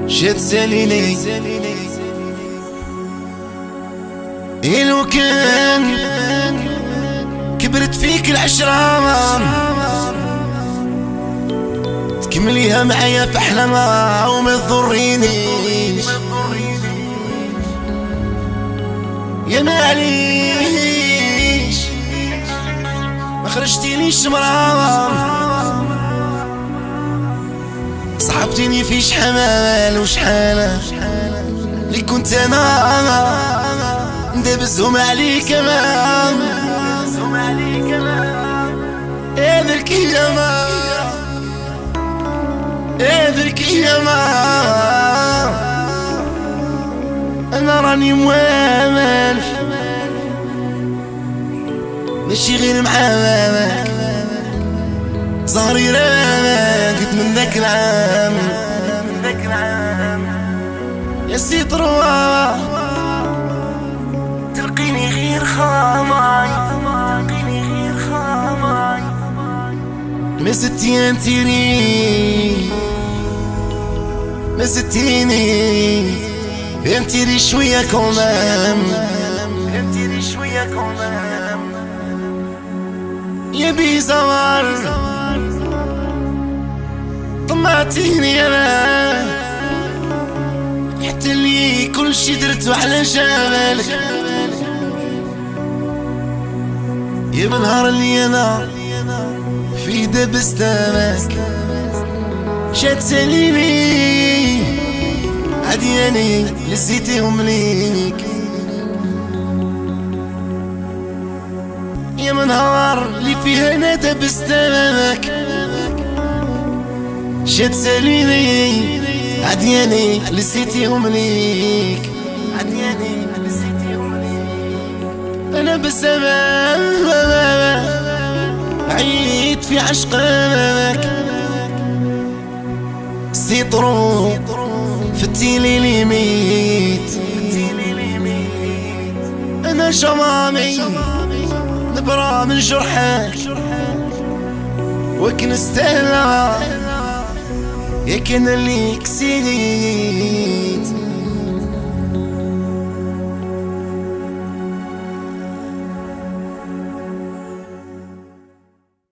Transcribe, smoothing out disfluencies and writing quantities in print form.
جات ساليني إلو كان كبرت فيك العشرة تكمليها معايا في أحلامها وما تضرينيش يا معليش ما خرجتينيش مرام صحبتيني في شحال وشحال اللي كنت انا ندبسهم عليك كمان هذاك ياما هذاك ياما انا راني موامل ماشي غير معاك ظهري راقد من ذاك العام يا سي طروا تلقيني غير خاماي ما ستيني ما ستيني انتي شوية كمان يا بيزار طمعتيني انا حتى اللي كل شي درتو على جمالك يا من نهار اللي انا في دبس دمك شات ساليني عدياني لسيتيهم ليك يا من نهار اللي فيها انا دبس دمك شات ساليني عدياني لسيتيهم ليك انا بالزمان عيد في عشقك سيطرو فتيلي لي ميت انا شمامي نبرا من جرحك وكن استهلا يا كان اللي كسيت